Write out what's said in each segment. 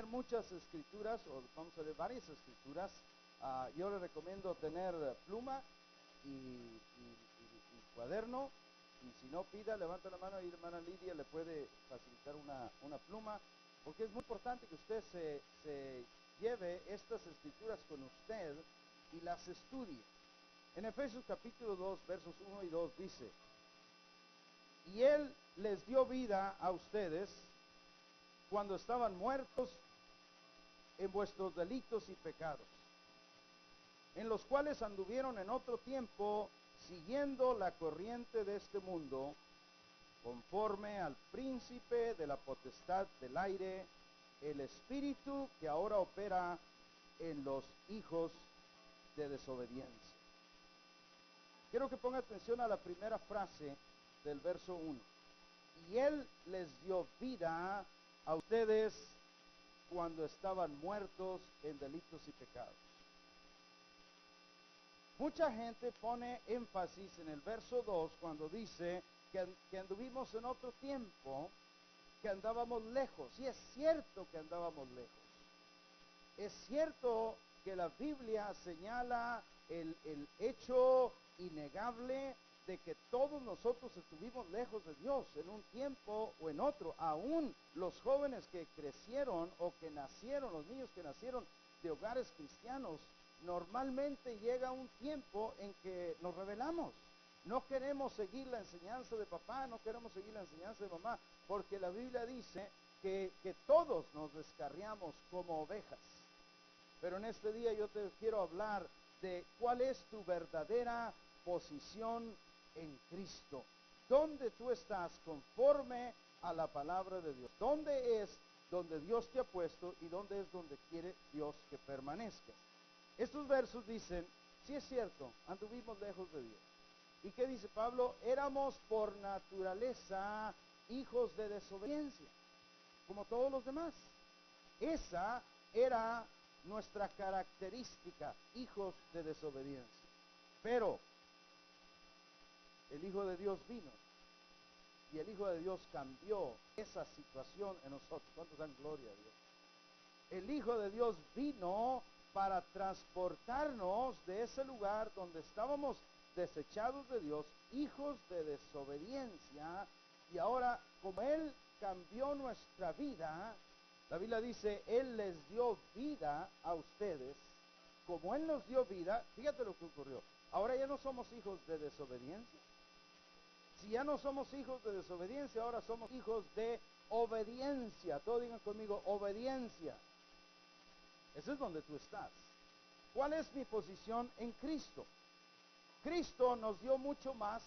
muchas escrituras, o vamos a ver varias escrituras. Yo le recomiendo tener pluma y cuaderno, y si no, pida, levanta la mano y hermana Lidia le puede facilitar una pluma, porque es muy importante que usted se lleve estas escrituras con usted y las estudie. En Efesios capítulo 2, versos 1 y 2 dice: y Él les dio vida a ustedes cuando estaban muertos en vuestros delitos y pecados, en los cuales anduvieron en otro tiempo, siguiendo la corriente de este mundo, conforme al príncipe de la potestad del aire, el espíritu que ahora opera en los hijos de desobediencia. Quiero que ponga atención a la primera frase del verso 1. Y Él les dio vida a ustedes cuando estaban muertos en delitos y pecados. Mucha gente pone énfasis en el verso 2 cuando dice que anduvimos en otro tiempo, que andábamos lejos. Y es cierto que andábamos lejos. Es cierto que la Biblia señala el hecho innegable de que todos nosotros estuvimos lejos de Dios en un tiempo o en otro. Aún los jóvenes que crecieron o que nacieron, los niños que nacieron de hogares cristianos, normalmente llega un tiempo en que nos rebelamos. No queremos seguir la enseñanza de papá, no queremos seguir la enseñanza de mamá, porque la Biblia dice que todos nos descarriamos como ovejas. Pero en este día yo te quiero hablar de cuál es tu verdadera posición en Cristo. ¿Dónde tú estás conforme a la palabra de Dios? ¿Dónde es donde Dios te ha puesto y dónde es donde quiere Dios que permanezcas? Estos versos dicen, sí es cierto, anduvimos lejos de Dios. ¿Y qué dice Pablo? Éramos por naturaleza hijos de desobediencia, como todos los demás. Esa era nuestra característica, hijos de desobediencia. Pero el Hijo de Dios vino y el Hijo de Dios cambió esa situación en nosotros. ¿Cuántos dan gloria a Dios? El Hijo de Dios vino para transportarnos de ese lugar donde estábamos desechados de Dios, hijos de desobediencia, y ahora, como Él cambió nuestra vida, la Biblia dice, Él les dio vida a ustedes. Como Él nos dio vida, fíjate lo que ocurrió. Ahora ya no somos hijos de desobediencia. Si ya no somos hijos de desobediencia, ahora somos hijos de obediencia. Todos digan conmigo, obediencia. Ese es donde tú estás. ¿Cuál es mi posición en Cristo? Cristo nos dio mucho más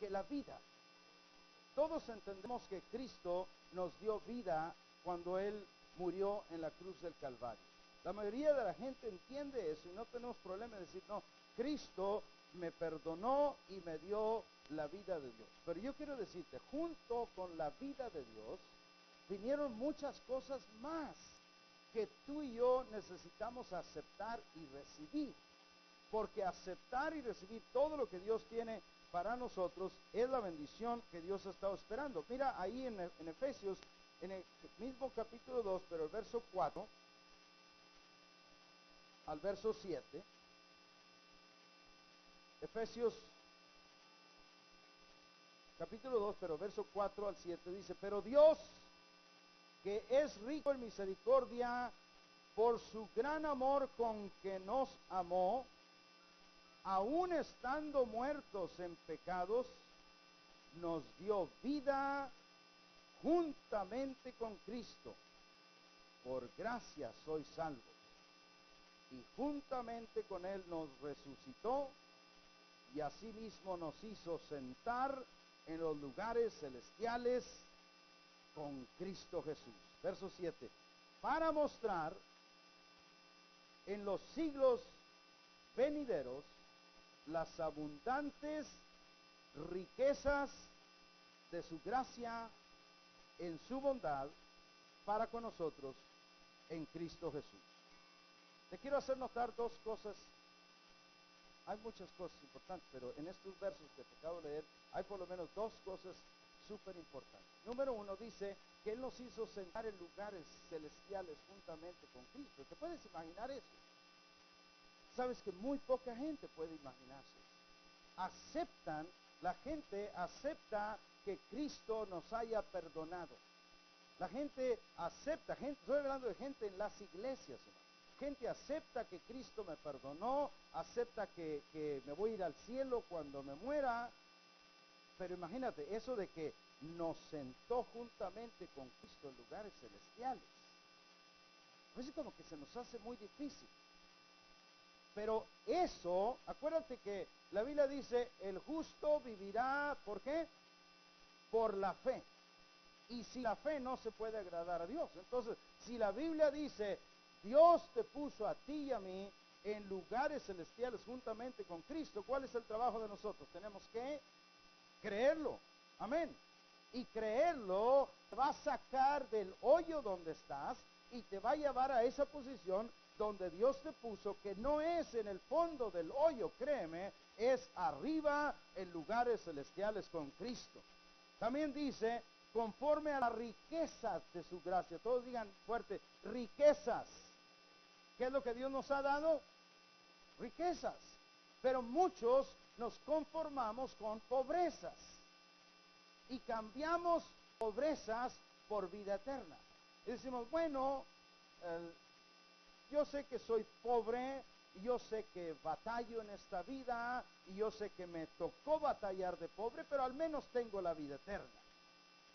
que la vida. Todos entendemos que Cristo nos dio vida cuando Él murió en la cruz del Calvario. La mayoría de la gente entiende eso y no tenemos problema en decir, no, Cristo me perdonó y me dio la vida de Dios. Pero yo quiero decirte, junto con la vida de Dios, vinieron muchas cosas más que tú y yo necesitamos aceptar y recibir. Porque aceptar y recibir todo lo que Dios tiene para nosotros es la bendición que Dios ha estado esperando. Mira ahí en Efesios, en el mismo capítulo 2, pero el verso 4 al verso 7. Efesios capítulo 2, pero verso 4 al 7 dice, pero Dios, que es rico en misericordia, por su gran amor con que nos amó, aun estando muertos en pecados, nos dio vida juntamente con Cristo. Por gracia sois salvos. Y juntamente con Él nos resucitó y asimismo nos hizo sentar en los lugares celestiales con Cristo Jesús. Verso 7. Para mostrar en los siglos venideros las abundantes riquezas de su gracia en su bondad para con nosotros en Cristo Jesús. Te quiero hacer notar dos cosas. Hay muchas cosas importantes, pero en estos versos que te acabo de leer, hay por lo menos dos cosas súper importante. Número uno, dice que Él nos hizo sentar en lugares celestiales juntamente con Cristo. ¿Te puedes imaginar eso? Sabes que muy poca gente puede imaginarse eso. La gente acepta que Cristo nos haya perdonado. La gente acepta, estoy hablando de gente en las iglesias, hermano. Gente acepta que Cristo me perdonó, acepta que me voy a ir al cielo cuando me muera. Pero imagínate, eso de que nos sentó juntamente con Cristo en lugares celestiales. A veces como que se nos hace muy difícil. Pero eso, acuérdate que la Biblia dice, el justo vivirá, ¿por qué? Por la fe. Y sin la fe no se puede agradar a Dios. Entonces, si la Biblia dice, Dios te puso a ti y a mí en lugares celestiales juntamente con Cristo, ¿cuál es el trabajo de nosotros? Tenemos que creerlo. Amén. Y creerlo te va a sacar del hoyo donde estás y te va a llevar a esa posición donde Dios te puso, que no es en el fondo del hoyo, créeme, es arriba en lugares celestiales con Cristo. También dice, conforme a las riquezas de su gracia. Todos digan fuerte, riquezas. ¿Qué es lo que Dios nos ha dado? Riquezas. Pero muchos nos conformamos con pobrezas y cambiamos pobrezas por vida eterna. Y decimos, bueno, yo sé que soy pobre, y yo sé que batallo en esta vida, y yo sé que me tocó batallar de pobre, pero al menos tengo la vida eterna.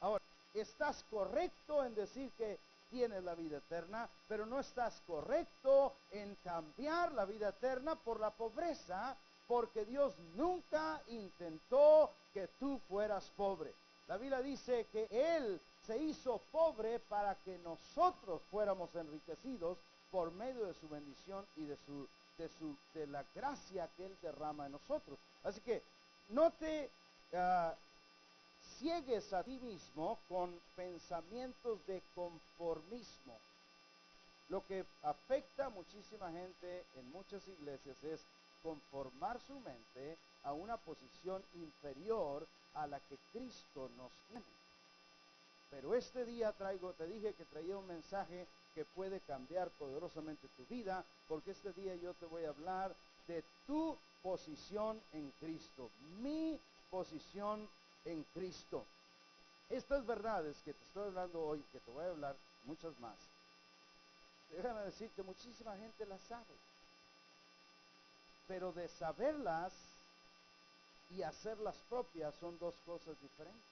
Ahora, estás correcto en decir que tienes la vida eterna, pero no estás correcto en cambiar la vida eterna por la pobreza, porque Dios nunca intentó que tú fueras pobre. La Biblia dice que Él se hizo pobre para que nosotros fuéramos enriquecidos por medio de su bendición y de la gracia que Él derrama en nosotros. Así que no te ciegues a ti mismo con pensamientos de conformismo. Lo que afecta a muchísima gente en muchas iglesias es conformar su mente a una posición inferior a la que Cristo nos tiene. Pero este día te dije que traía un mensaje que puede cambiar poderosamente tu vida, porque este día yo te voy a hablar de tu posición en Cristo, mi posición en Cristo. Estas verdades que te estoy hablando hoy, que te voy a hablar muchas más, déjame decirte, muchísima gente las sabe, pero de saberlas y hacerlas propias son dos cosas diferentes.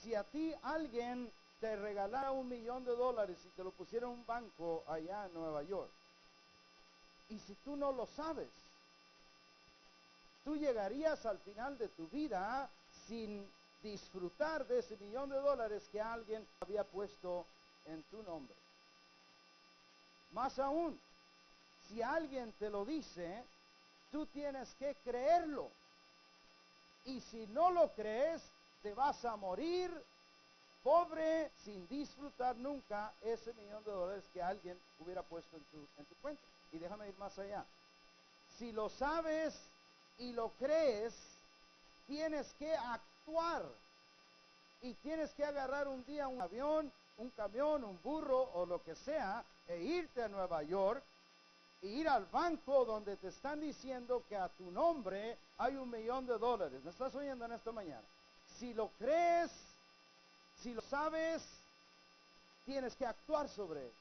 Si a ti alguien te regalara $1,000,000 y te lo pusiera en un banco allá en Nueva York, y si tú no lo sabes, tú llegarías al final de tu vida sin disfrutar de ese $1,000,000 que alguien había puesto en tu nombre. Más aún, si alguien te lo dice, tú tienes que creerlo. Y si no lo crees, te vas a morir pobre sin disfrutar nunca ese $1,000,000 que alguien hubiera puesto en tu cuenta. Y déjame ir más allá. Si lo sabes y lo crees, tienes que actuar. Y tienes que agarrar un día un avión, un camión, un burro o lo que sea, e irte a Nueva York, e ir al banco donde te están diciendo que a tu nombre hay $1,000,000. ¿Me estás oyendo en esta mañana? Si lo crees, si lo sabes, tienes que actuar sobre él.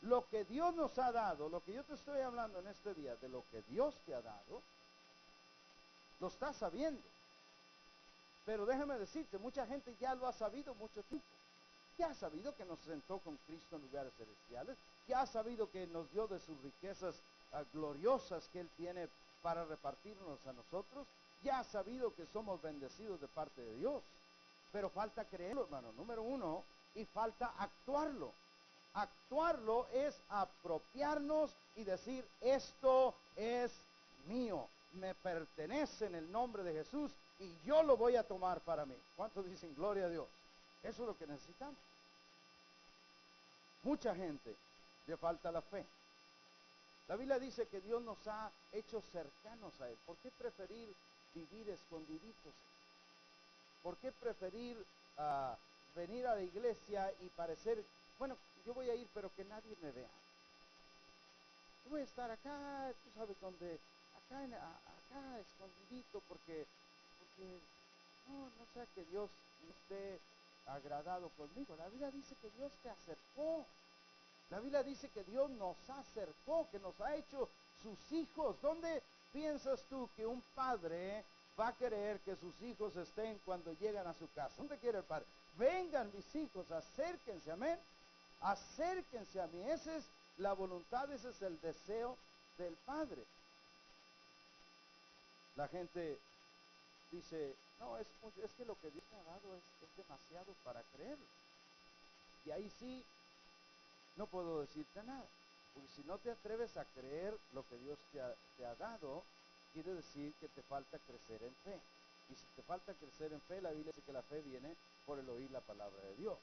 Lo que Dios nos ha dado, lo que yo te estoy hablando en este día, de lo que Dios te ha dado, lo estás sabiendo. Pero déjame decirte, mucha gente ya lo ha sabido mucho tiempo. Ya ha sabido que nos sentó con Cristo en lugares celestiales. Ya ha sabido que nos dio de sus riquezas gloriosas que Él tiene para repartirnos a nosotros. Ya ha sabido que somos bendecidos de parte de Dios. Pero falta creerlo, hermano, número uno, y falta actuarlo. Actuarlo es apropiarnos y decir, esto es mío, me pertenece en el nombre de Jesús y yo lo voy a tomar para mí. ¿Cuántos dicen gloria a Dios? Eso es lo que necesitamos. Mucha gente le falta la fe. La Biblia dice que Dios nos ha hecho cercanos a Él. ¿Por qué preferir vivir escondiditos? ¿Por qué preferir venir a la iglesia y parecer, bueno, yo voy a ir pero que nadie me vea? Yo voy a estar acá, tú sabes dónde, acá escondidito porque no sea que Dios no esté agradado conmigo. La Biblia dice que Dios te acercó. La Biblia dice que Dios nos acercó, que nos ha hecho sus hijos. ¿Dónde piensas tú que un padre va a querer que sus hijos estén cuando llegan a su casa? ¿Dónde quiere el padre? Vengan mis hijos, acérquense, amén. Acérquense a mí. Esa es la voluntad, ese es el deseo del Padre. La gente dice, no, es que lo que Dios me ha dado es demasiado para creerlo. Y ahí sí, no puedo decirte nada. Porque si no te atreves a creer lo que Dios te ha dado, quiere decir que te falta crecer en fe. Y si te falta crecer en fe, la Biblia dice que la fe viene por el oír la palabra de Dios,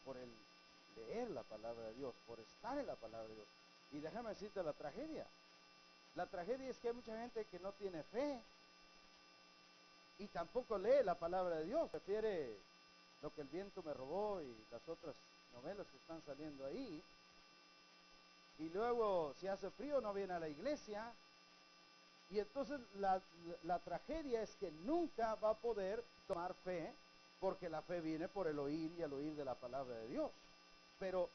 por el leer la palabra de Dios, por estar en la palabra de Dios. Y déjame decirte la tragedia. La tragedia es que hay mucha gente que no tiene fe y tampoco lee la palabra de Dios. Prefiere Lo que el viento me robó y las otras novelas que están saliendo ahí. Y luego, si hace frío, no viene a la iglesia. Y entonces la tragedia es que nunca va a poder tomar fe, porque la fe viene por el oír y el oír de la palabra de Dios. Pero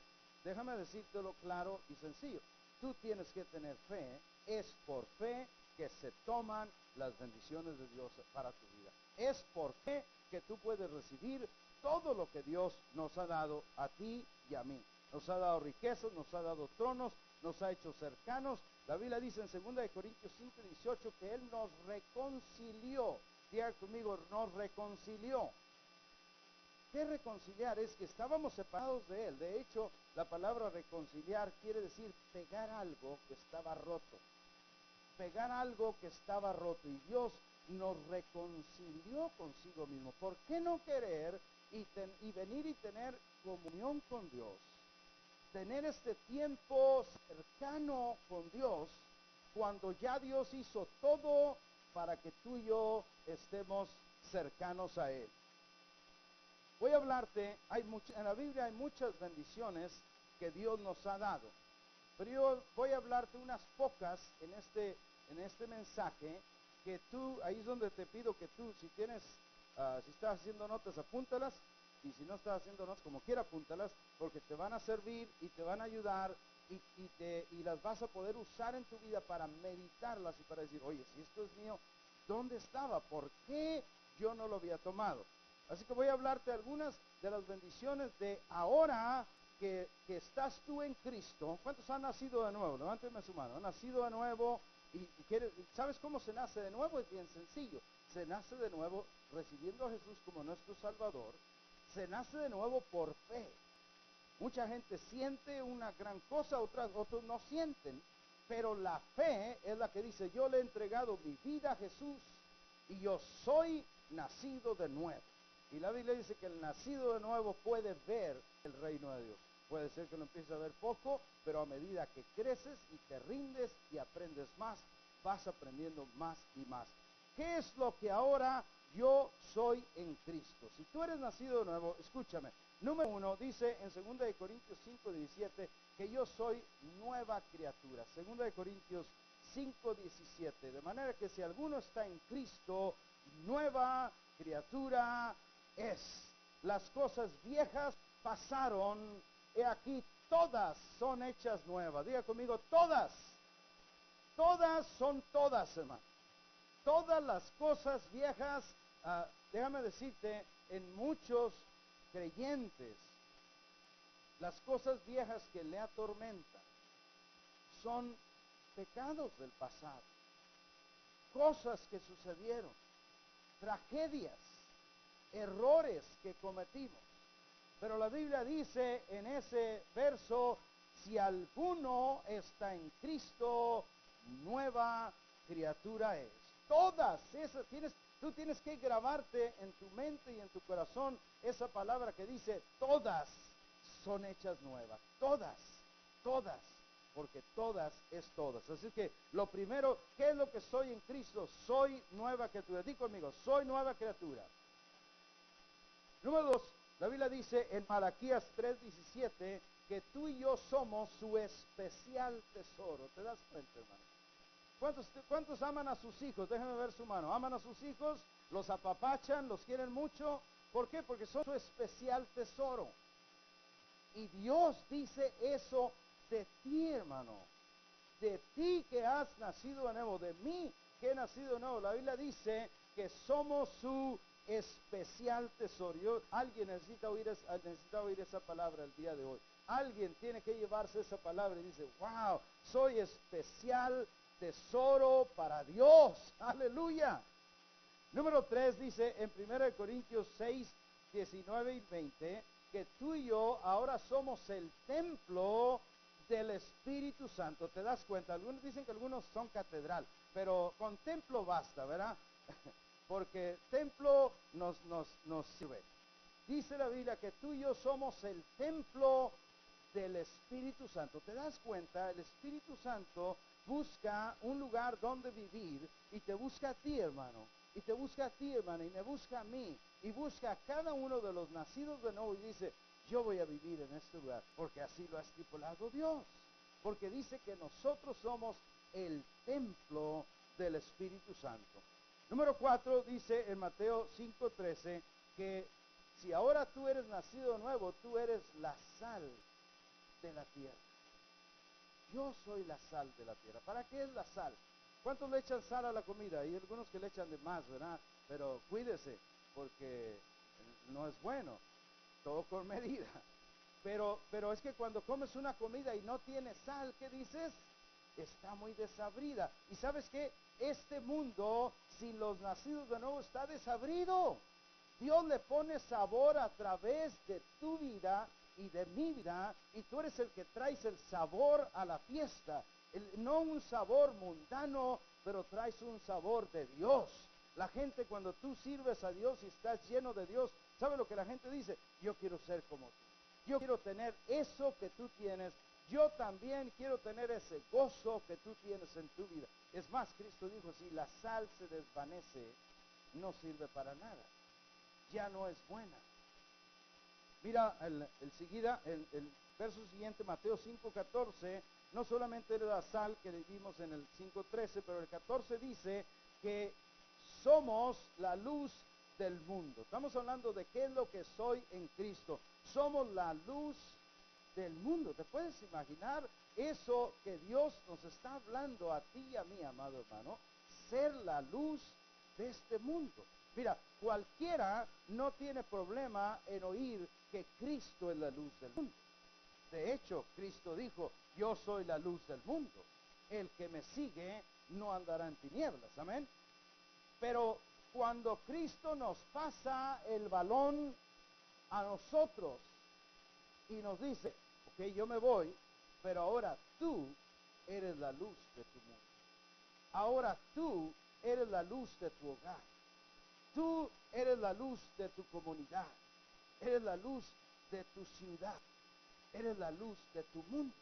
déjame decírtelo claro y sencillo. Tú tienes que tener fe. Es por fe que se toman las bendiciones de Dios para tu vida. Es por fe que tú puedes recibir todo lo que Dios nos ha dado a ti y a mí. Nos ha dado riquezas, nos ha dado tronos, nos ha hecho cercanos. La Biblia dice en 2 Corintios 5:18 que Él nos reconcilió. Diga conmigo, nos reconcilió. ¿Qué reconciliar? Es que estábamos separados de Él. De hecho, la palabra reconciliar quiere decir pegar algo que estaba roto. Pegar algo que estaba roto. Y Dios nos reconcilió consigo mismo. ¿Por qué no querer y venir y tener comunión con Dios? Tener este tiempo cercano con Dios, cuando ya Dios hizo todo para que tú y yo estemos cercanos a Él. Voy a hablarte, en la Biblia hay muchas bendiciones que Dios nos ha dado, pero yo voy a hablarte unas pocas en este mensaje, que tú, ahí es donde te pido que tú, si estás haciendo notas, apúntalas. Y si no estás haciendo notas, como quiera, apúntalas, porque te van a servir y te van a ayudar y las vas a poder usar en tu vida para meditarlas y para decir, oye, si esto es mío, ¿dónde estaba? ¿Por qué yo no lo había tomado? Así que voy a hablarte algunas de las bendiciones de ahora que estás tú en Cristo. ¿Cuántos han nacido de nuevo? Levánteme su mano. Han nacido de nuevo ¿sabes cómo se nace de nuevo? Es bien sencillo. Se nace de nuevo recibiendo a Jesús como nuestro Salvador. Se nace de nuevo por fe. Mucha gente siente una gran cosa, otros no sienten, pero la fe es la que dice, yo le he entregado mi vida a Jesús y yo soy nacido de nuevo. Y la Biblia dice que el nacido de nuevo puede ver el reino de Dios. Puede ser que lo empieces a ver poco, pero a medida que creces y te rindes y aprendes más, vas aprendiendo más y más. ¿Qué es lo que ahora yo soy en Cristo? Si tú eres nacido de nuevo, escúchame. Número 1, dice en 2 Corintios 5:17 que yo soy nueva criatura. 2 Corintios 5:17. De manera que si alguno está en Cristo, nueva criatura es. Las cosas viejas pasaron, he aquí todas son hechas nuevas. Diga conmigo, todas. Todas son todas, hermano. Todas las cosas viejas, déjame decirte, en muchos creyentes, las cosas viejas que le atormentan son pecados del pasado, cosas que sucedieron, tragedias, errores que cometimos. Pero la Biblia dice en ese verso, si alguno está en Cristo, nueva criatura es. Todas esas, tú tienes que grabarte en tu mente y en tu corazón esa palabra que dice, todas son hechas nuevas. Todas, todas, porque todas es todas. Así que lo primero, ¿qué es lo que soy en Cristo? Soy nueva criatura. Di conmigo, soy nueva criatura. Número 2, la Biblia dice en Malaquías 3:17 que tú y yo somos su especial tesoro. ¿Te das cuenta, hermano? ¿Cuántos aman a sus hijos? Déjenme ver su mano. ¿Aman a sus hijos? ¿Los apapachan? ¿Los quieren mucho? ¿Por qué? Porque son su especial tesoro. Y Dios dice eso de ti, hermano. De ti que has nacido de nuevo, de mí que he nacido de nuevo. La Biblia dice que somos su especial tesoro. Alguien necesita oír esa palabra el día de hoy. Alguien tiene que llevarse esa palabra y dice, wow, soy especial tesoro para Dios. Aleluya. Número 3 dice en 1 Corintios 6, 19 y 20, que tú y yo ahora somos el templo del Espíritu Santo. ¿Te das cuenta? Algunos dicen que algunos son catedral, pero con templo basta, ¿verdad? Porque templo nos sirve. Dice la Biblia que tú y yo somos el templo del Espíritu Santo. ¿Te das cuenta? El Espíritu Santo busca un lugar donde vivir y te busca a ti, hermano. Y te busca a ti, hermano, y me busca a mí. Y busca a cada uno de los nacidos de nuevo y dice, yo voy a vivir en este lugar, porque así lo ha estipulado Dios. Porque dice que nosotros somos el templo del Espíritu Santo. Número 4 dice en Mateo 5:13 que si ahora tú eres nacido de nuevo, tú eres la sal de la tierra. Yo soy la sal de la tierra. ¿Para qué es la sal? ¿Cuántos le echan sal a la comida? Hay algunos que le echan de más, ¿verdad? Pero cuídese, porque no es bueno. Todo con medida. Pero es que cuando comes una comida y no tiene sal, ¿qué dices? Está muy desabrida. ¿Y sabes qué? Este mundo, sin los nacidos de nuevo, está desabrido. Dios le pone sabor a través de tu vida y de mi vida, y tú eres el que traes el sabor a la fiesta. No un sabor mundano, pero traes un sabor de Dios. La gente, cuando tú sirves a Dios y estás lleno de Dios, ¿sabe lo que la gente dice? Yo quiero ser como tú. Yo quiero tener eso que tú tienes. Yo también quiero tener ese gozo que tú tienes en tu vida. Es más, Cristo dijo, si la sal se desvanece, no sirve para nada. Ya no es buena. Mira el verso siguiente, Mateo 5:14, no solamente era la sal que vimos en el 5:13, pero el 14 dice que somos la luz del mundo. Estamos hablando de qué es lo que soy en Cristo. Somos la luz del mundo. ¿Te puedes imaginar eso que Dios nos está hablando a ti y a mí, amado hermano? Ser la luz de este mundo. Mira, cualquiera no tiene problema en oír que Cristo es la luz del mundo. De hecho, Cristo dijo, yo soy la luz del mundo. El que me sigue no andará en tinieblas. Amén. Pero cuando Cristo nos pasa el balón a nosotros y nos dice, ok, yo me voy, pero ahora tú eres la luz de tu mundo. Ahora tú eres la luz de tu hogar. Tú eres la luz de tu comunidad. Eres la luz de tu ciudad. Eres la luz de tu mundo.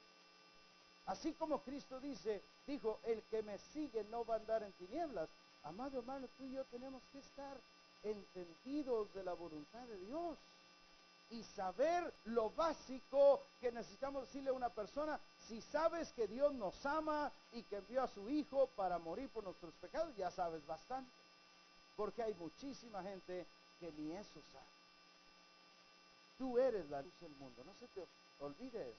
Así como Cristo dijo, el que me sigue no va a andar en tinieblas. Amado hermano, tú y yo tenemos que estar entendidos de la voluntad de Dios y saber lo básico que necesitamos decirle a una persona. Si sabes que Dios nos ama y que envió a su Hijo para morir por nuestros pecados, ya sabes bastante. Porque hay muchísima gente que ni eso sabe. Tú eres la luz del mundo. No se te olvide eso.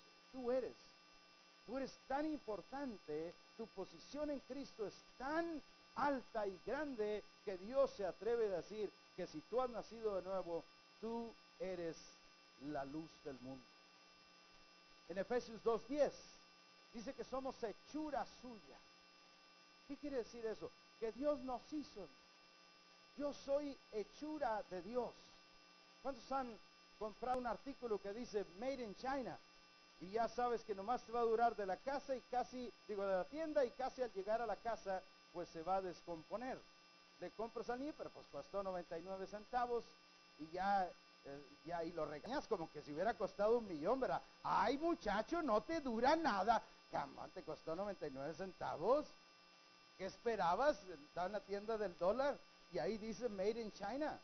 Tú eres tan importante. Tu posición en Cristo es tan alta y grande que Dios se atreve a decir que si tú has nacido de nuevo, tú eres la luz del mundo. En Efesios 2:10 dice que somos hechura suya. ¿Qué quiere decir eso? Que Dios nos hizo. Yo soy hechura de Dios. ¿Cuántos han comprado un artículo que dice Made in China? Y ya sabes que nomás te va a durar de la casa y casi, de la tienda, y casi al llegar a la casa, pues se va a descomponer. Le compras al niño, pero pues costó 99 centavos y ya y lo regañas como que si hubiera costado $1,000,000, ¿verdad? Ay, muchacho, no te dura nada. Camón, te costó 99 centavos. ¿Qué esperabas? Estaba en la tienda del dólar y ahí dice Made in China.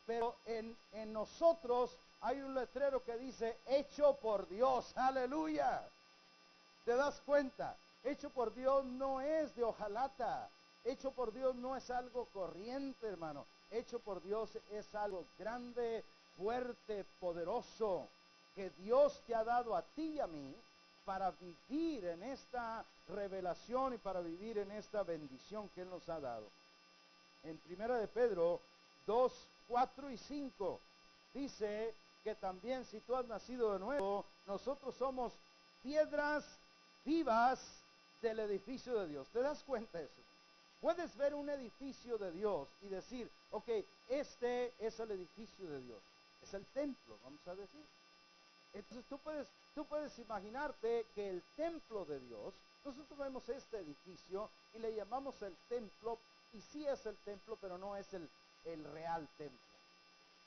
pero en nosotros hay un letrero que dice, hecho por Dios, aleluya. ¿Te das cuenta? Hecho por Dios no es de hojalata. Hecho por Dios no es algo corriente, hermano. Hecho por Dios es algo grande, fuerte, poderoso, que Dios te ha dado a ti y a mí para vivir en esta revelación y para vivir en esta bendición que Él nos ha dado. En Primera de Pedro 2, 4 y 5 dice que también si tú has nacido de nuevo, nosotros somos piedras vivas del edificio de Dios. ¿Te das cuenta de eso? Puedes ver un edificio de Dios y decir, ok, este es el edificio de Dios, es el templo, vamos a decir. Entonces tú puedes imaginarte que el templo de Dios, nosotros vemos este edificio y le llamamos el templo, y sí es el templo, pero no es el real templo.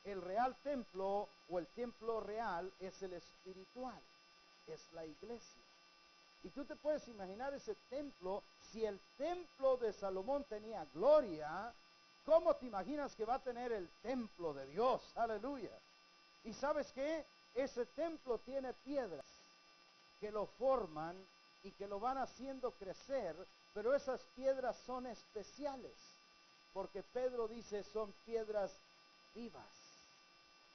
El real templo o el templo real es el espiritual, es la iglesia. Y tú te puedes imaginar ese templo, si el templo de Salomón tenía gloria, ¿cómo te imaginas que va a tener el templo de Dios? Aleluya. ¿Y sabes qué? Ese templo tiene piedras que lo forman y que lo van haciendo crecer, pero esas piedras son especiales, porque Pedro dice son piedras vivas.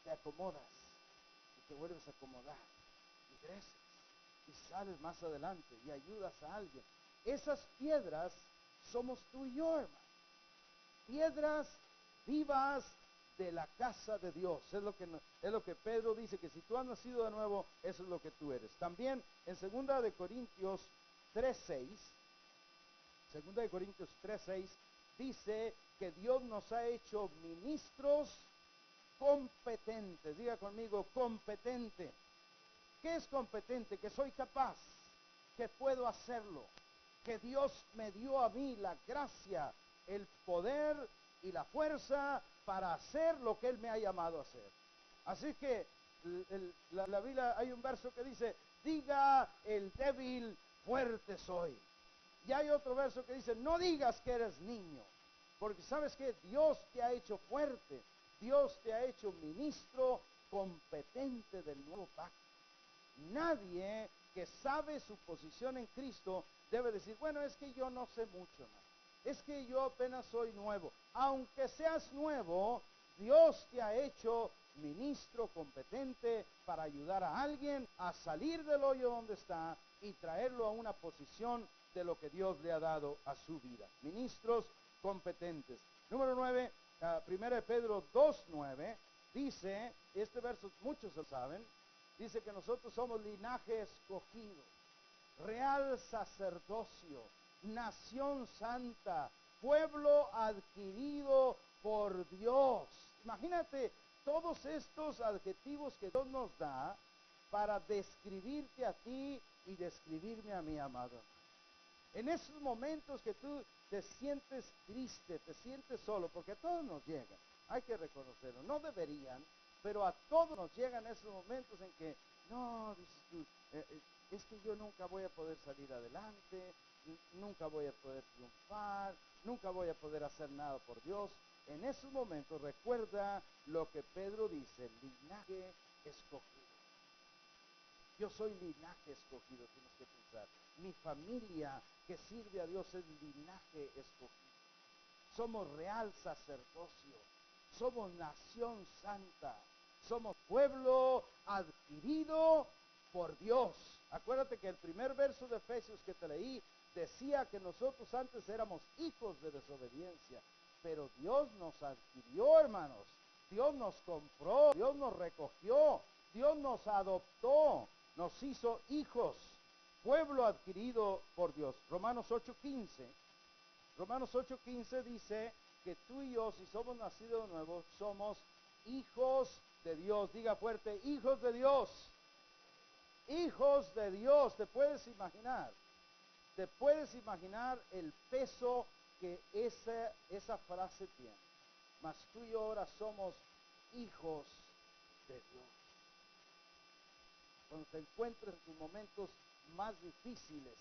Te acomodas y te vuelves a acomodar y creces y sales más adelante y ayudas a alguien. Esas piedras somos tú y yo, hermano. Piedras vivas de la casa de Dios. Es lo que Pedro dice, que si tú has nacido de nuevo, eso es lo que tú eres. También en 2 de Corintios 3:6, 2 de Corintios 3:6 dice que Dios nos ha hecho ministros competentes. Diga conmigo, competente. ¿Qué es competente? Que soy capaz, que puedo hacerlo, que Dios me dio a mí la gracia, el poder y la fuerza para hacer lo que Él me ha llamado a hacer. Así que la Biblia, hay un verso que dice, diga el débil, fuerte soy. Y hay otro verso que dice, no digas que eres niño, porque sabes que Dios te ha hecho fuerte, Dios te ha hecho ministro competente del nuevo pacto. Nadie que sabe su posición en Cristo debe decir, bueno, es que yo no sé mucho, ¿no? Es que yo apenas soy nuevo. Aunque seas nuevo, Dios te ha hecho ministro competente para ayudar a alguien a salir del hoyo donde está y traerlo a una posición de lo que Dios le ha dado a su vida. Ministros competentes. Número 9, 1 Pedro 2:9, dice, este verso muchos lo saben, dice que nosotros somos linaje escogido, real sacerdocio, nación santa, pueblo adquirido por Dios. Imagínate todos estos adjetivos que Dios nos da para describirte a ti y describirme a mi amado. En esos momentos que tú te sientes triste, te sientes solo, porque a todos nos llegan, hay que reconocerlo, no deberían, pero a todos nos llegan esos momentos en que, no, dices tú, es que yo nunca voy a poder salir adelante, nunca voy a poder triunfar, nunca voy a poder hacer nada por Dios. En esos momentos recuerda lo que Pedro dice, linaje escogido. Yo soy linaje escogido, tienes que pensar. Mi familia que sirve a Dios es linaje escogido. Somos real sacerdocio, somos nación santa, somos pueblo adquirido por Dios. Acuérdate que el primer verso de Efesios que te leí decía que nosotros antes éramos hijos de desobediencia, pero Dios nos adquirió, hermanos. Dios nos compró, Dios nos recogió, Dios nos adoptó, nos hizo hijos, pueblo adquirido por Dios. Romanos 8:15 dice que tú y yo, si somos nacidos de nuevo, somos hijos de Dios. Diga fuerte, hijos de Dios. Hijos de Dios. ¿Te puedes imaginar? ¿Te puedes imaginar el peso que esa frase tiene? Mas tú y yo ahora somos hijos de Dios. Cuando te encuentres en tus momentos más difíciles,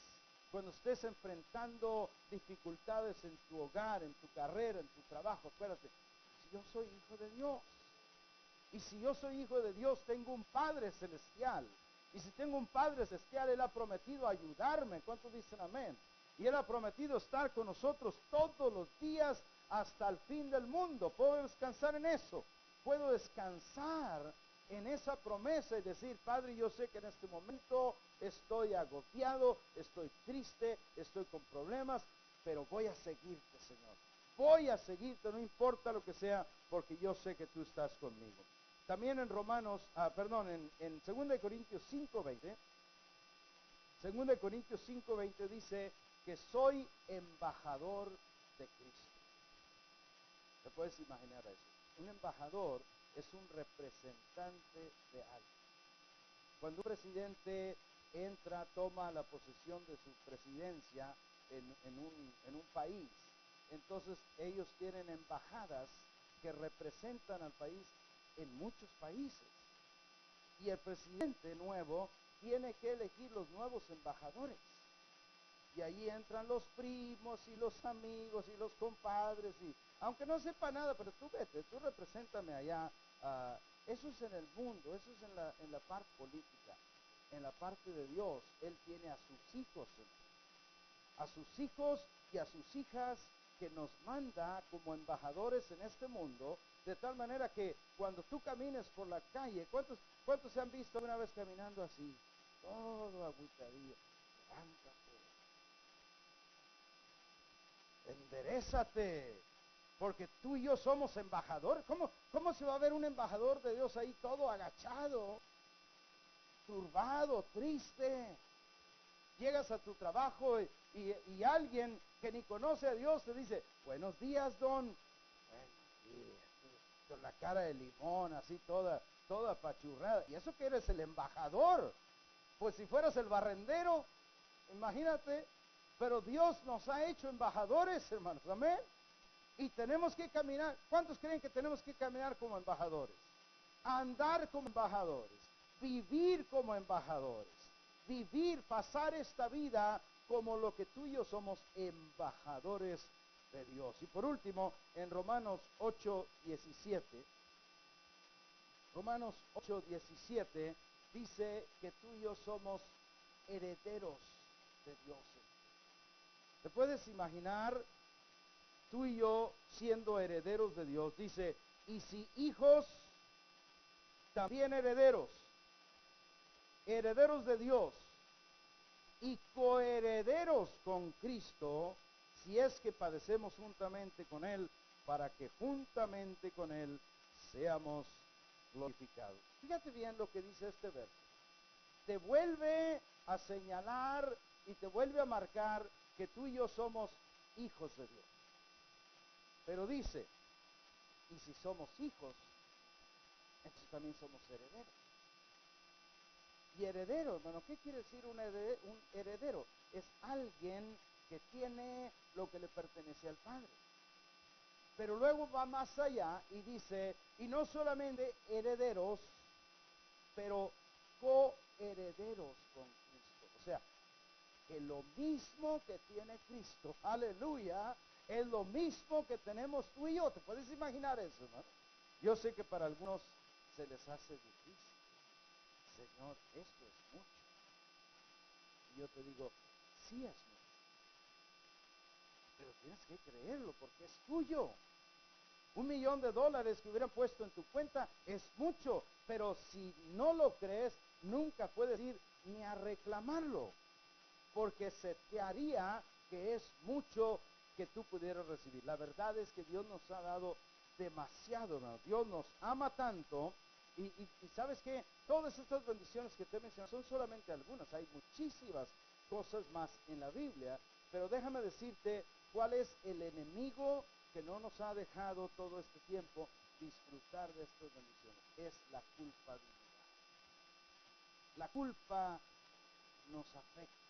cuando estés enfrentando dificultades en tu hogar, en tu carrera, en tu trabajo, acuérdate, yo soy hijo de Dios. Y si yo soy hijo de Dios, tengo un Padre celestial. Y si tengo un Padre celestial, Él ha prometido ayudarme. ¿Cuántos dicen amén? Y Él ha prometido estar con nosotros todos los días hasta el fin del mundo. Puedo descansar en eso. Puedo descansar en esa promesa y decir, Padre, yo sé que en este momento estoy agobiado, estoy triste, estoy con problemas, pero voy a seguirte, Señor. Voy a seguirte, no importa lo que sea, porque yo sé que tú estás conmigo. También en en 2 Corintios 5:20, 2 Corintios 5:20 dice que soy embajador de Cristo. ¿Te puedes imaginar eso? Un embajador es un representante de alguien. Cuando un presidente toma la posesión de su presidencia en un país, entonces ellos tienen embajadas que representan al país en muchos países. Y el presidente nuevo tiene que elegir los nuevos embajadores. Y allí entran los primos y los amigos y los compadres. Y aunque no sepa nada, pero tú vete, tú represéntame allá. Eso es en el mundo, eso es en la parte política. En la parte de Dios, Él tiene a sus hijos, a sus hijos y a sus hijas que nos manda como embajadores en este mundo, de tal manera que cuando tú camines por la calle, ¿cuántos se han visto una vez caminando así? Todo agüitadillo. Levántate, enderézate, porque tú y yo somos embajadores. ¿Cómo se va a ver un embajador de Dios ahí todo agachado, turbado, triste? Llegas a tu trabajo y alguien que ni conoce a Dios te dice, buenos días, don. Buenos días, con la cara de limón, así toda apachurrada. Y eso que eres el embajador. Pues si fueras el barrendero, imagínate. Pero Dios nos ha hecho embajadores, hermanos, amén. Y tenemos que caminar. ¿Cuántos creen que tenemos que caminar como embajadores? Andar como embajadores, vivir como embajadores. Vivir, pasar esta vida como lo que tú y yo somos, embajadores de Dios. Y por último, en Romanos 8:17, Romanos 8:17 dice que tú y yo somos herederos de Dios. ¿Te puedes imaginar tú y yo siendo herederos de Dios? Dice, y si hijos, también herederos, herederos de Dios y coherederos con Cristo, si es que padecemos juntamente con Él, para que juntamente con Él seamos glorificados. Fíjate bien lo que dice este verso. Te vuelve a señalar y te vuelve a marcar que tú y yo somos hijos de Dios. Pero dice, y si somos hijos, entonces también somos herederos. Y heredero, hermano, ¿qué quiere decir un heredero? Es alguien que tiene lo que le pertenece al Padre. Pero luego va más allá y dice, y no solamente herederos, pero coherederos con Cristo. O sea, que lo mismo que tiene Cristo, aleluya, es lo mismo que tenemos tú y yo. ¿Te puedes imaginar eso, hermano? Yo sé que para algunos se les hace difícil. Señor, esto es mucho. Y yo te digo, sí es mucho, pero tienes que creerlo porque es tuyo. $1 millón que hubieran puesto en tu cuenta es mucho, pero si no lo crees, nunca puedes ir ni a reclamarlo, porque se te haría que es mucho que tú pudieras recibir. La verdad es que Dios nos ha dado demasiado, hermano. Dios nos ama tanto. Y sabes que todas estas bendiciones que te he mencionado son solamente algunas. Hay muchísimas cosas más en la Biblia, pero déjame decirte cuál es el enemigo que no nos ha dejado todo este tiempo disfrutar de estas bendiciones. Es la culpabilidad. La culpa nos afecta.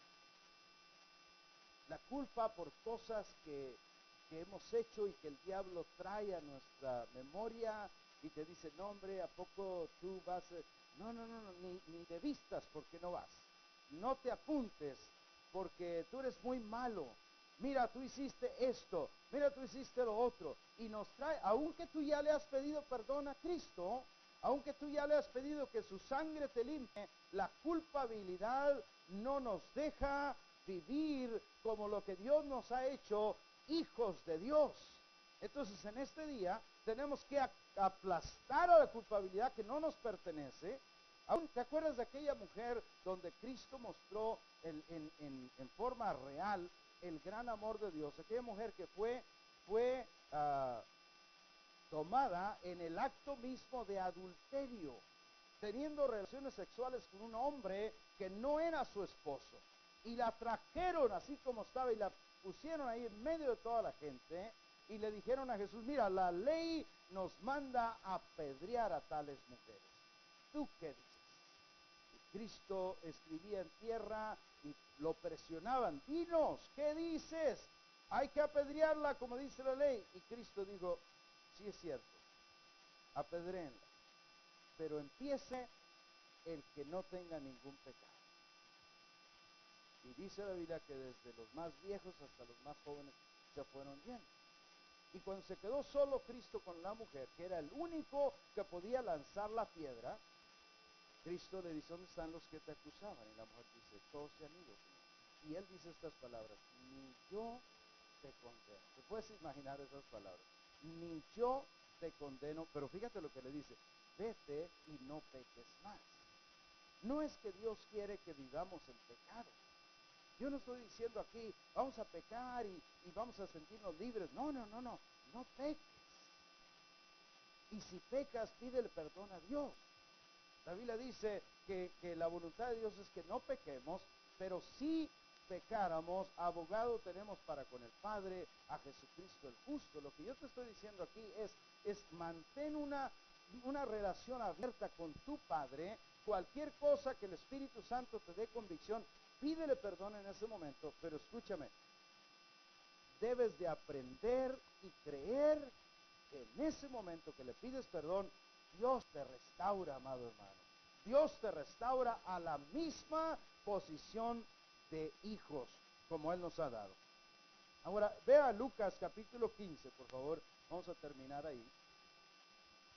La culpa por cosas que hemos hecho y que el diablo trae a nuestra memoria y te dice, no hombre, ¿a poco tú vas? No, ni te vistas porque no vas. No te apuntes porque tú eres muy malo. Mira, tú hiciste esto, mira, tú hiciste lo otro. Y nos trae, aunque tú ya le has pedido perdón a Cristo, Aunque tú ya le has pedido que su sangre te limpie, la culpabilidad no nos deja vivir como lo que Dios nos ha hecho, hijos de Dios. Entonces en este día tenemos que aplastar a la culpabilidad que no nos pertenece. ¿Aún te acuerdas de aquella mujer donde Cristo mostró en forma real el gran amor de Dios? Aquella mujer que fue tomada en el acto mismo de adulterio, teniendo relaciones sexuales con un hombre que no era su esposo, y la trajeron así como estaba y la pusieron ahí en medio de toda la gente y le dijeron a Jesús: mira, la ley nos manda a apedrear a tales mujeres, ¿tú qué dices? Y Cristo escribía en tierra y lo presionaban: dinos, ¿qué dices? Hay que apedrearla como dice la ley. Y Cristo dijo: sí, es cierto, apedréenla, pero empiece el que no tenga ningún pecado. Y dice la Biblia que desde los más viejos hasta los más jóvenes se fueron yendo. Y cuando se quedó solo Cristo con la mujer, que era el único que podía lanzar la piedra, Cristo le dice: ¿dónde están los que te acusaban? Y la mujer dice: todos se han ido, Señor. Y él dice estas palabras: ni yo te condeno. ¿Te puedes imaginar esas palabras? Ni yo te condeno. Pero fíjate lo que le dice: vete y no peques más. No es que Dios quiere que vivamos en pecado. Yo no estoy diciendo aquí vamos a pecar y vamos a sentirnos libres. No, no peques. Y si pecas, pídele perdón a Dios. La Biblia dice que la voluntad de Dios es que no pequemos, pero si pecáramos, abogado tenemos para con el Padre, a Jesucristo el justo. Lo que yo te estoy diciendo aquí es mantén una relación abierta con tu Padre. Cualquier cosa que el Espíritu Santo te dé convicción, pídele perdón en ese momento, pero escúchame, debes de aprender y creer que en ese momento que le pides perdón, Dios te restaura, amado hermano. Dios te restaura a la misma posición de hijos como Él nos ha dado. Ahora, vea Lucas capítulo 15, por favor. Vamos a terminar ahí.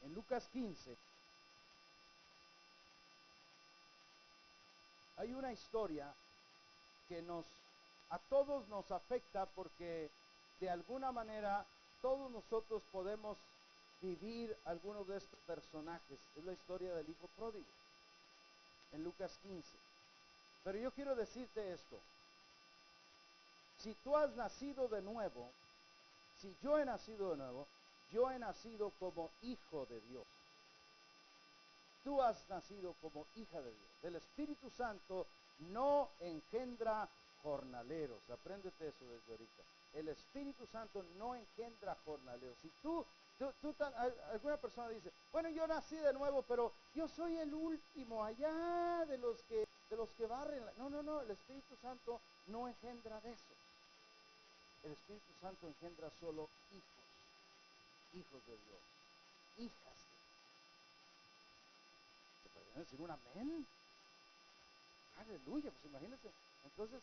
En Lucas 15 hay una historia que a todos nos afecta, porque de alguna manera todos nosotros podemos vivir algunos de estos personajes. Es la historia del hijo pródigo en Lucas 15. Pero yo quiero decirte esto: si tú has nacido de nuevo, si yo he nacido de nuevo, yo he nacido como hijo de Dios. Tú has nacido como hija de Dios. El Espíritu Santo no engendra jornaleros. Apréndete eso desde ahorita. El Espíritu Santo no engendra jornaleros. Si alguna persona dice: bueno, yo nací de nuevo, pero yo soy el último allá de los que barren. No, el Espíritu Santo no engendra de esos. El Espíritu Santo engendra solo hijos de Dios, hijas de Dios. ¿Te pueden decir un amén? Aleluya, pues imagínense. Entonces,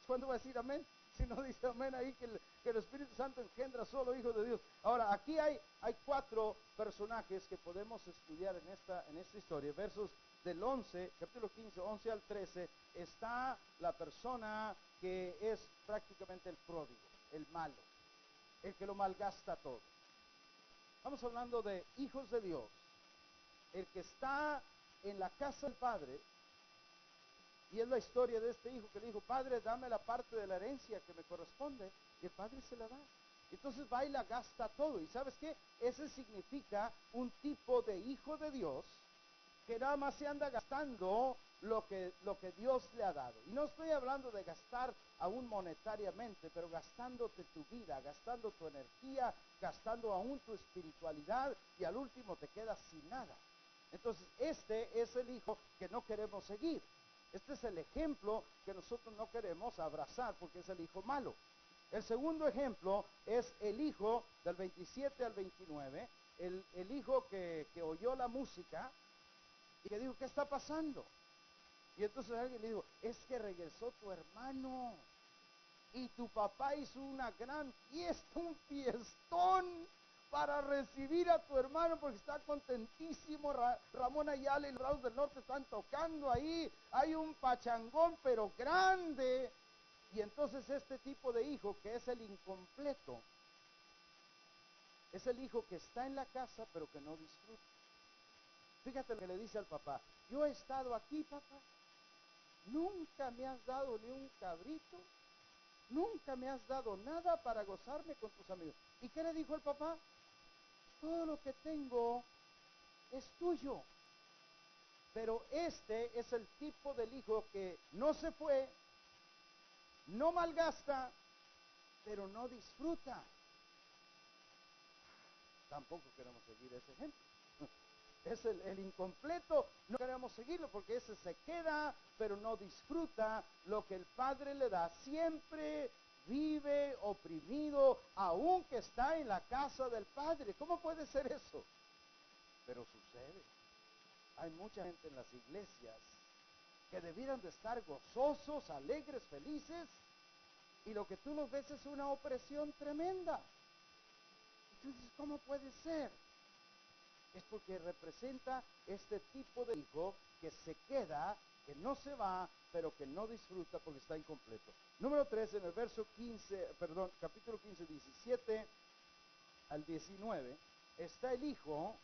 ¿cuándo va a decir amén? Si no dice amén ahí, que el Espíritu Santo engendra solo hijos de Dios. Ahora, aquí hay 4 personajes que podemos estudiar en esta historia. Versos del 11, capítulo 15, 11 al 13, está la persona que es prácticamente el pródigo, el malo, el que lo malgasta todo. Estamos hablando de hijos de Dios, el que está en la casa del Padre. Y es la historia de este hijo que le dijo: Padre, dame la parte de la herencia que me corresponde. Y el Padre se la da. Entonces va y la gasta todo. ¿Y sabes qué? Ese significa un tipo de hijo de Dios que nada más se anda gastando lo que Dios le ha dado. Y no estoy hablando de gastar aún monetariamente, pero gastándote tu vida, gastando tu energía, gastando aún tu espiritualidad, y al último te quedas sin nada. Entonces, este es el hijo que no queremos seguir. Este es el ejemplo que nosotros no queremos abrazar, porque es el hijo malo. El segundo ejemplo es el hijo del 27 al 29, el hijo que oyó la música y que dijo: ¿qué está pasando? Y entonces alguien le dijo: es que regresó tu hermano y tu papá hizo una gran fiesta, un fiestón, para recibir a tu hermano porque está contentísimo. Ramón Ayala y los Bravos del Norte están tocando ahí. Hay un pachangón pero grande. Y entonces este tipo de hijo, que es el incompleto, es el hijo que está en la casa pero que no disfruta. Fíjate lo que le dice al papá: yo he estado aquí, papá, nunca me has dado ni un cabrito, nunca me has dado nada para gozarme con tus amigos. ¿Y qué le dijo el papá? Todo lo que tengo es tuyo. Pero este es el tipo del hijo que no se fue, no malgasta, pero no disfruta. Tampoco queremos seguir ese ejemplo. Es el incompleto, no queremos seguirlo porque ese se queda, pero no disfruta lo que el Padre le da. Siempre vive oprimido, aunque está en la casa del Padre. ¿Cómo puede ser eso? Pero sucede. Hay mucha gente en las iglesias que debieran de estar gozosos, alegres, felices, y lo que tú los ves es una opresión tremenda. Y tú dices, ¿cómo puede ser? Es porque representa este tipo de hijo que se queda, que no se va, pero que no disfruta porque está incompleto. Número 3, en el capítulo 15, 17 al 19, está el hijo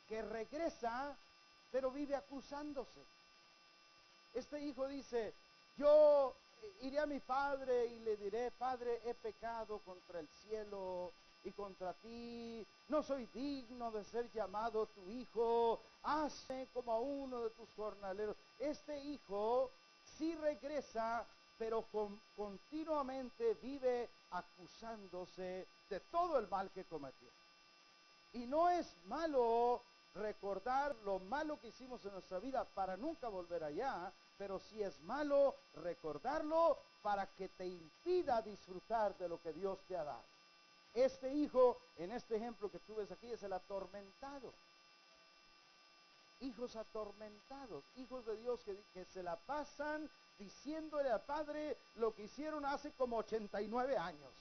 que regresa, pero vive acusándose. Este hijo dice: yo iré a mi padre y le diré: Padre, he pecado contra el cielo y contra ti, no soy digno de ser llamado tu hijo, hazme como a uno de tus jornaleros. Este hijo sí regresa, pero continuamente vive acusándose de todo el mal que cometió. Y no es malo recordar lo malo que hicimos en nuestra vida para nunca volver allá, pero sí es malo recordarlo para que te impida disfrutar de lo que Dios te ha dado. Este hijo, en este ejemplo que tú ves aquí, es el atormentado. Hijos atormentados, hijos de Dios que se la pasan diciéndole al Padre lo que hicieron hace como 89 años.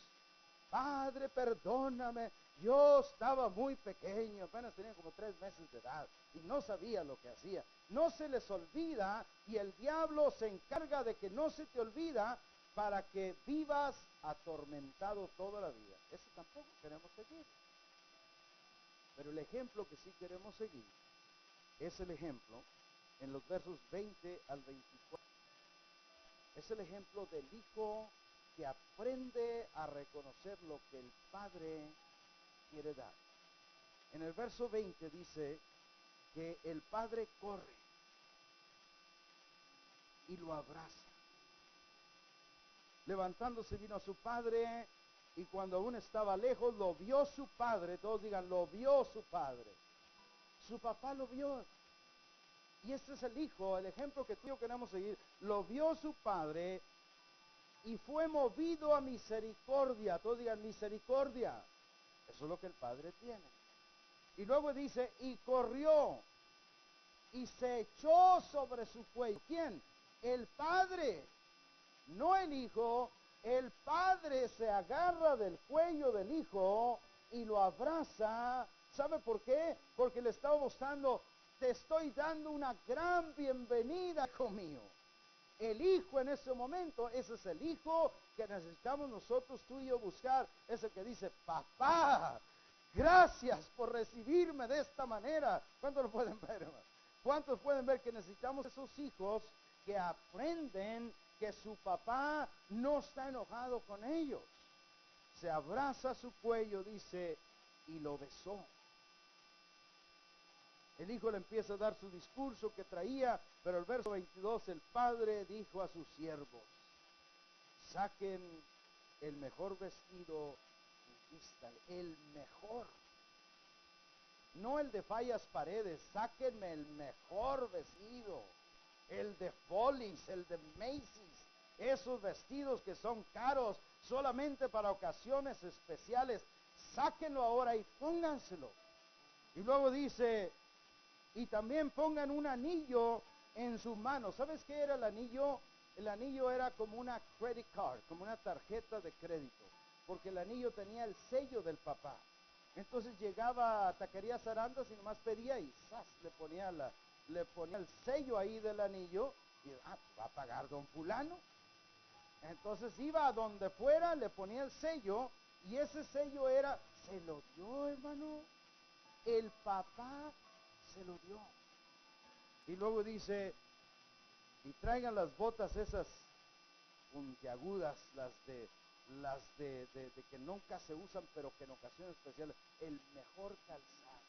Padre, perdóname, yo estaba muy pequeño, apenas tenía como 3 meses de edad y no sabía lo que hacía. No se les olvida, y el diablo se encarga de que no se te olvida para que vivas atormentado toda la vida. Eso tampoco queremos seguir. Pero el ejemplo que sí queremos seguir es el ejemplo en los versos 20 al 24. Es el ejemplo del hijo que aprende a reconocer lo que el Padre quiere dar. En el verso 20 dice que el Padre corre y lo abraza. Levantándose vino a su padre, y cuando aún estaba lejos lo vio su padre. Todos digan: lo vio su padre. Su papá lo vio. Y este es el hijo, el ejemplo que tú y yo queremos seguir. Lo vio su padre y fue movido a misericordia. Todos digan: misericordia. Eso es lo que el Padre tiene. Y luego dice: y corrió y se echó sobre su cuello. ¿Quién? El Padre, no el hijo. El Padre se agarra del cuello del hijo y lo abraza. ¿Sabe por qué? Porque le estaba mostrando: te estoy dando una gran bienvenida, hijo mío. El hijo en ese momento, ese es el hijo que necesitamos nosotros, tú y yo, buscar. Es el que dice: papá, gracias por recibirme de esta manera. ¿Cuántos lo pueden ver, hermano? ¿Cuántos pueden ver que necesitamos esos hijos que aprenden que su papá no está enojado con ellos? Se abraza a su cuello, dice, y lo besó. El hijo le empieza a dar su discurso que traía, pero el verso 22, el padre dijo a sus siervos: saquen el mejor vestido y vístanle. El mejor. No el de Fallas Paredes, sáquenme el mejor vestido. El de Follies, el de Macy's. Esos vestidos que son caros solamente para ocasiones especiales. Sáquenlo ahora y pónganselo. Y luego dice: y también pongan un anillo en su mano. ¿Sabes qué era el anillo? El anillo era como una credit card, como una tarjeta de crédito, porque el anillo tenía el sello del papá. Entonces llegaba a Taquerías Arandas y nomás pedía y ¡zas! Le ponía el sello ahí del anillo y pues va a pagar don fulano. Entonces iba a donde fuera, le ponía el sello y ese sello se lo dio, hermano. El papá se lo dio. Y luego dice, y traigan las botas esas puntiagudas, las de que nunca se usan, pero que en ocasiones especiales, el mejor calzado.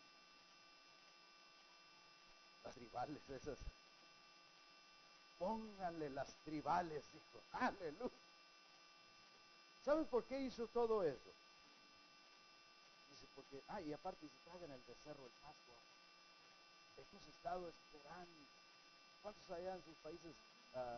Las tribales esas. Pónganle las tribales, hijo. Aleluya. ¿Saben por qué hizo todo eso? Dice, porque, y aparte dice, traigan el becerro, el Pascua. Hemos estado esperando. ¿Cuántos allá en sus países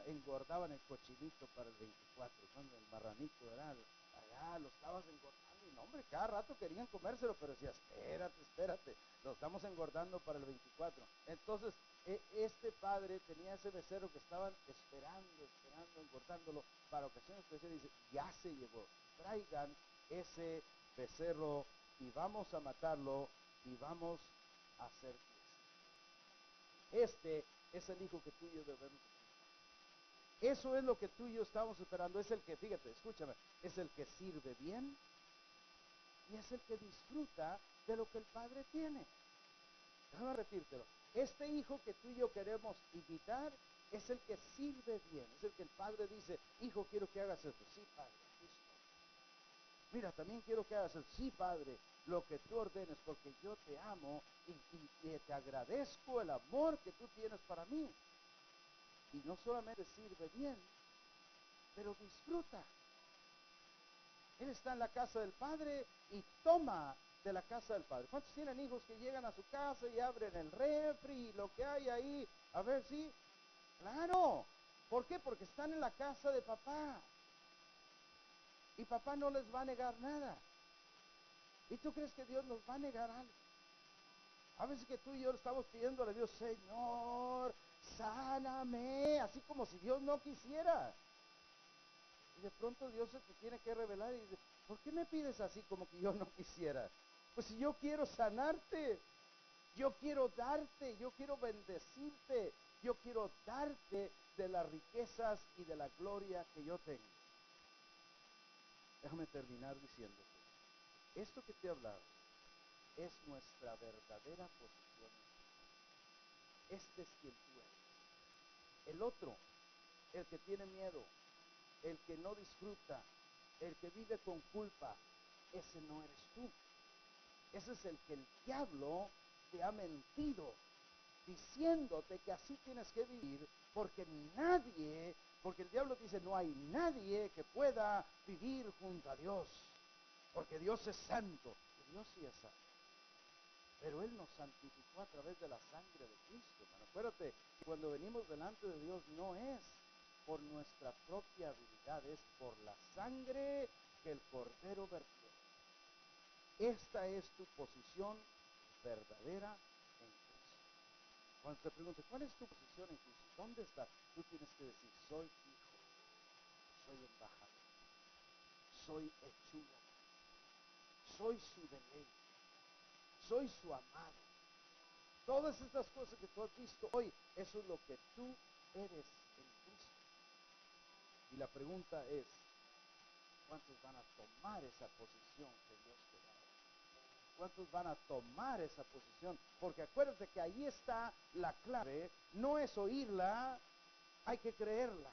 engordaban el cochinito para el 24? Cuando el marranito era allá, lo estabas engordando. Y no, hombre, cada rato querían comérselo, pero decía, espérate, lo estamos engordando para el 24. Entonces, este padre tenía ese becerro que estaban esperando, engordándolo para ocasiones especiales. Dice, ya se llegó, traigan ese becerro y vamos a matarlo y vamos a hacer fiesta. Este es el hijo que tú y yo debemos tener. Eso es lo que tú y yo estamos esperando. Es el que, fíjate, escúchame, es el que sirve bien y es el que disfruta de lo que el Padre tiene. Déjame repítelo. Este hijo que tú y yo queremos imitar es el que sirve bien. Es el que el Padre dice, hijo, quiero que hagas esto. Sí, Padre, aquí estoy. Mira, también quiero que hagas esto. Sí, Padre, lo que tú ordenes, porque yo te amo y te agradezco el amor que tú tienes para mí. Y no solamente sirve bien, pero disfruta. Él está en la casa del Padre y toma de la casa del Padre. ¿Cuántos tienen hijos que llegan a su casa y abren el refri y lo que hay ahí? A ver si. Claro. ¿Por qué? Porque están en la casa de papá. Y papá no les va a negar nada. ¿Y tú crees que Dios nos va a negar algo? A veces que tú y yo estamos pidiéndole a Dios, Señor, sáname, así como si Dios no quisiera. Y de pronto Dios se te tiene que revelar y dice, ¿por qué me pides así como que yo no quisiera? Pues si yo quiero sanarte, yo quiero darte, yo quiero bendecirte, yo quiero darte de las riquezas y de la gloria que yo tengo. Déjame terminar diciéndote, esto que te he hablado es nuestra verdadera posición. Este es quien tú eres. El otro, el que tiene miedo, el que no disfruta, el que vive con culpa, ese no eres tú. Ese es el que el diablo te ha mentido, diciéndote que así tienes que vivir, porque el diablo dice, no hay nadie que pueda vivir junto a Dios, porque Dios es santo. Y Dios sí es santo. Pero Él nos santificó a través de la sangre de Cristo, hermano. Acuérdate que cuando venimos delante de Dios no es por nuestra propia habilidad, es por la sangre que el Cordero vertió. Esta es tu posición verdadera en Cristo. Cuando te pregunte, ¿cuál es tu posición en Cristo? ¿Dónde estás? Tú tienes que decir, soy hijo, soy embajador, soy hechura, soy su deleite, soy su amado. Todas estas cosas que tú has visto hoy, eso es lo que tú eres en Cristo. Y la pregunta es, ¿cuántos van a tomar esa posición que Dios te da? ¿Cuántos van a tomar esa posición? Porque acuérdate que ahí está la clave, no es oírla, hay que creerla.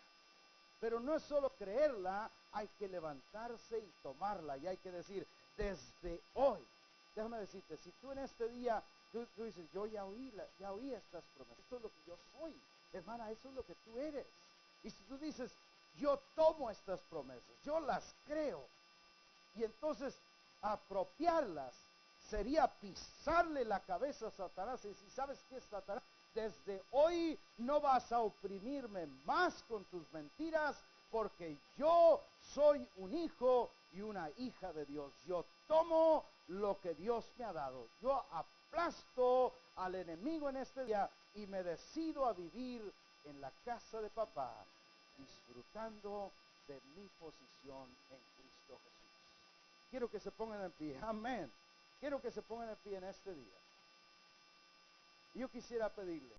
Pero no es solo creerla, hay que levantarse y tomarla. Y hay que decir, desde hoy, déjame decirte, si tú en este día, tú dices, yo ya oí estas promesas, esto es lo que yo soy. Hermana, eso es lo que tú eres. Y si tú dices, yo tomo estas promesas, yo las creo, y entonces apropiarlas sería pisarle la cabeza a Satanás. Y si sabes qué es Satanás, desde hoy no vas a oprimirme más con tus mentiras, porque yo soy un hijo y una hija de Dios. Yo tomo lo que Dios me ha dado. Yo aplasto al enemigo en este día y me decido a vivir en la casa de papá, disfrutando de mi posición en Cristo Jesús. Quiero que se pongan en pie. Amén. Quiero que se pongan de pie en este día. Yo quisiera pedirle